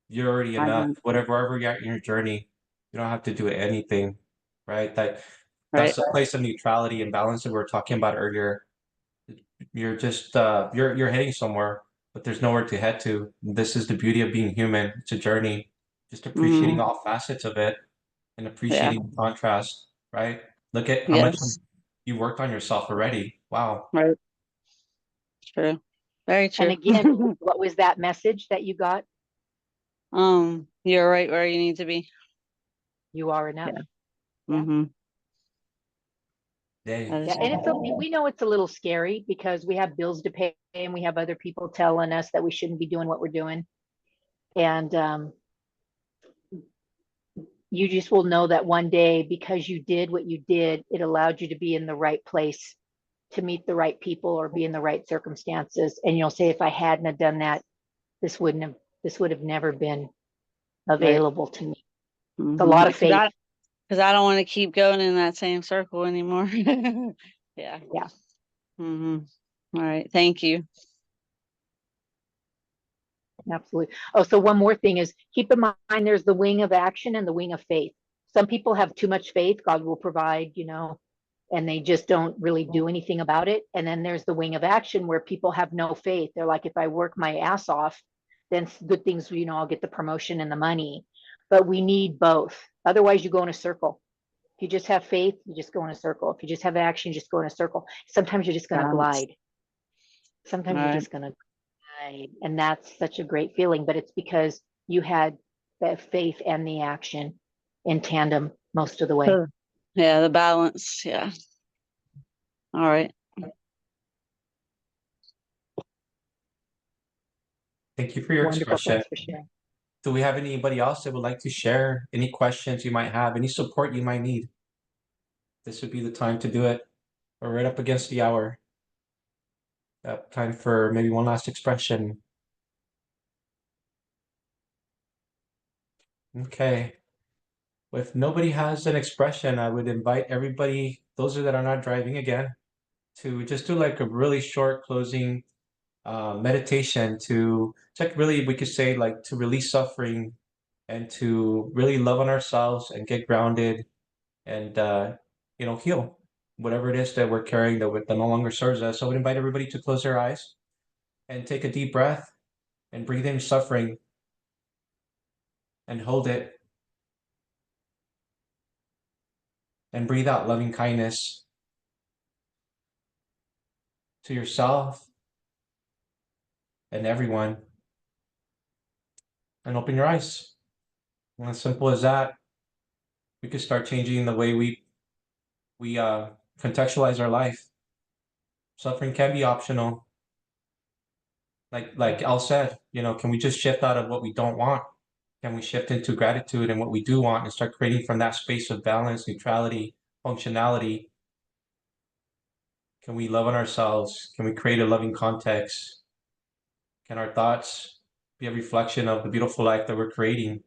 You're already I enough. do. Wherever you're at in your journey, you don't have to do anything, right? That's Right. the place of neutrality and balance that we were talking about earlier. You're just you're heading somewhere, but there's nowhere to head to. This is the beauty of being human. It's a journey. Just Mm-hmm. appreciating all facets of it and Yeah. appreciating the contrast, right? Look at how much Yes. you worked on yourself already. Wow. Right. True. Very And true. again, what was that message that you got? You're right where you need to be. You are enough. Yeah. Yeah. Mm-hmm. Dang. That Yeah. is And true. we know it's a little scary because we have bills to pay and we have other people telling us that we shouldn't be doing what we're doing. And you just will know that one day, because you did what you did, it allowed you to be in the right place to meet the right people or be in the right circumstances. And you'll say, if I hadn't have done that, this would have never been Right. available to me. It's a Mm-hmm. lot of faith. Because I don't want to keep going in that same circle anymore. Yeah. Yeah, Mm-hmm. All right. Thank you. absolutely. Oh, so one more thing is, keep in mind there's the wing of action and the wing of faith. Some people have too much faith, God will provide, and they just don't really do anything about it. And then there's the wing of action where people have no faith. They're like, if I work my ass off, then good things, I'll get the promotion and the money. But we need both. Otherwise, you go in a circle. If you just have faith, you just go in a circle. If you just have action, you just go in a circle. Sometimes you're just going to Balance. glide. All Sometimes you're right. just going to glide. And that's such a great feeling. But it's because you had the faith and the action in tandem most of the way. So, yeah, the balance. Yeah. All right. Thank you for your Wonderful. expression. Thanks for sharing. Do we have anybody else that would like to share any questions you might have, any support you might need? This would be the time to do it. We're right up against the hour. Time for maybe one last expression. Okay. If nobody has an expression, I would invite everybody, those that are not driving again, to just do like a really short closing meditation to check, really, we could say, like, to release suffering and to really love on ourselves and get grounded and heal whatever it is that we're carrying that no longer serves us. So I would invite everybody to close their eyes and take a deep breath and breathe in suffering and hold it, and breathe out loving kindness to yourself and everyone, and open your eyes. And as simple as that, we could start changing the way we contextualize our life. Suffering can be optional. Like Ell said, can we just shift out of what we don't want? Can we shift into gratitude and what we do want and start creating from that space of balance, neutrality, functionality? Can we love on ourselves? Can we create a loving context? Can our thoughts be a reflection of the beautiful life that we're creating?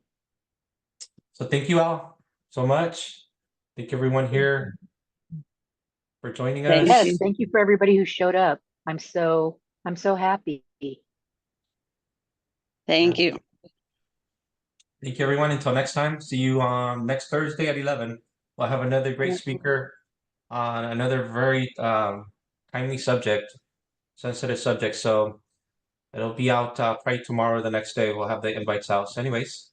So thank you all so much. Thank everyone here for joining us. Yes, thank you for everybody who showed up. I'm so happy. Thank you. Thank you, everyone. Until next time, see you on next Thursday at 11. We'll have another great speaker on another very timely subject, sensitive subject. So it'll be out probably tomorrow or the next day. We'll have the invites out. So anyways,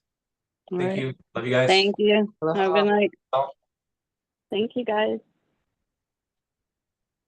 thank you. Love you guys. Thank you. Have a good night. Bye. Thank you, guys.